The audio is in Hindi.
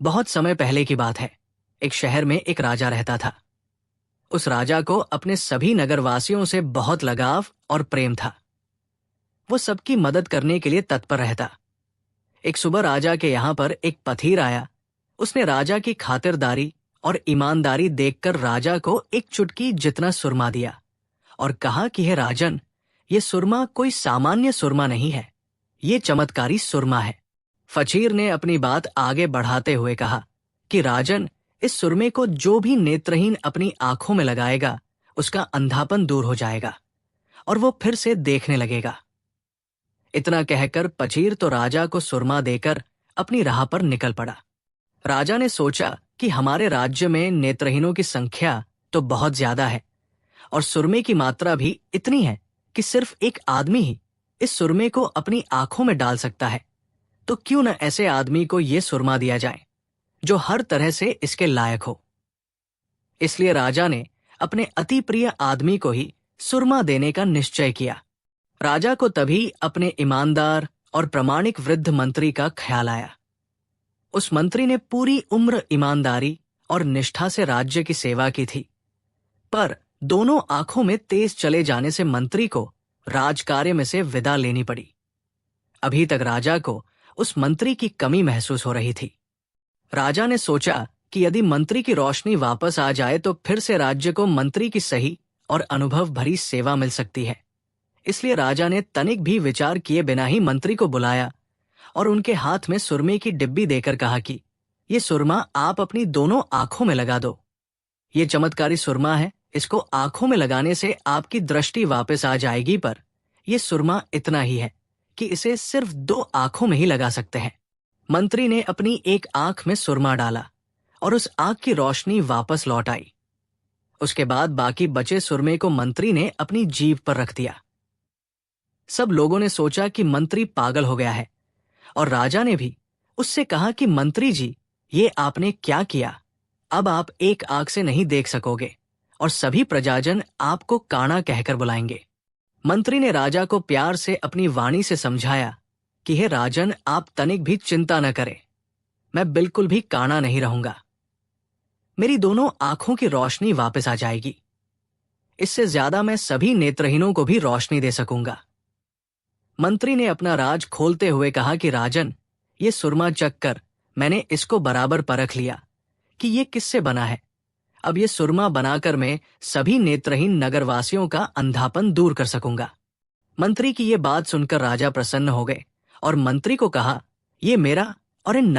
बहुत समय पहले की बात है। एक शहर में एक राजा रहता था। उस राजा को अपने सभी नगरवासियों से बहुत लगाव और प्रेम था। वो सबकी मदद करने के लिए तत्पर रहता। एक सुबह राजा के यहाँ पर एक पथीर आया। उसने राजा की खातिरदारी और ईमानदारी देखकर राजा को एक चुटकी जितना सुरमा दिया और कहा कि हे राजन, ये सुरमा कोई सामान्य सुरमा नहीं है, ये चमत्कारी सुरमा है। फकीर ने अपनी बात आगे बढ़ाते हुए कहा कि राजन, इस सुरमे को जो भी नेत्रहीन अपनी आंखों में लगाएगा उसका अंधापन दूर हो जाएगा और वो फिर से देखने लगेगा। इतना कहकर फकीर तो राजा को सुरमा देकर अपनी राह पर निकल पड़ा। राजा ने सोचा कि हमारे राज्य में नेत्रहीनों की संख्या तो बहुत ज्यादा है और सुरमे की मात्रा भी इतनी है कि सिर्फ एक आदमी ही इस सुरमे को अपनी आंखों में डाल सकता है। तो क्यों न ऐसे आदमी को यह सुरमा दिया जाए जो हर तरह से इसके लायक हो। इसलिए राजा ने अपने अति प्रिय आदमी को ही सुरमा देने का निश्चय किया। राजा को तभी अपने ईमानदार और प्रामाणिक वृद्ध मंत्री का ख्याल आया। उस मंत्री ने पूरी उम्र ईमानदारी और निष्ठा से राज्य की सेवा की थी, पर दोनों आंखों में तेज चले जाने से मंत्री को राजकार्य में से विदा लेनी पड़ी। अभी तक राजा को उस मंत्री की कमी महसूस हो रही थी। राजा ने सोचा कि यदि मंत्री की रोशनी वापस आ जाए तो फिर से राज्य को मंत्री की सही और अनुभव भरी सेवा मिल सकती है। इसलिए राजा ने तनिक भी विचार किए बिना ही मंत्री को बुलाया और उनके हाथ में सुरमे की डिब्बी देकर कहा कि ये सुरमा आप अपनी दोनों आंखों में लगा दो। ये चमत्कारी सुरमा है, इसको आंखों में लगाने से आपकी दृष्टि वापस आ जाएगी, पर यह सुरमा इतना ही है कि इसे सिर्फ 2 आंखों में ही लगा सकते हैं। मंत्री ने अपनी एक आंख में सुरमा डाला और उस आंख की रोशनी वापस लौट आई। उसके बाद बाकी बचे सुरमे को मंत्री ने अपनी जीभ पर रख दिया। सब लोगों ने सोचा कि मंत्री पागल हो गया है और राजा ने भी उससे कहा कि मंत्री जी, ये आपने क्या किया? अब आप एक आंख से नहीं देख सकोगे और सभी प्रजाजन आपको काना कहकर बुलाएंगे। मंत्री ने राजा को प्यार से अपनी वाणी से समझाया कि हे राजन, आप तनिक भी चिंता न करें, मैं बिल्कुल भी काना नहीं रहूंगा। मेरी दोनों आंखों की रोशनी वापस आ जाएगी। इससे ज्यादा मैं सभी नेत्रहीनों को भी रोशनी दे सकूंगा। मंत्री ने अपना राज खोलते हुए कहा कि राजन, ये सुरमा चख कर मैंने इसको बराबर परख लिया कि ये किससे बना है। अब ये सुरमा बनाकर मैं सभी नेत्रहीन नगरवासियों का अंधापन दूर कर सकूंगा। मंत्री की ये बात सुनकर राजा प्रसन्न हो गए और मंत्री को कहा, ये मेरा और इन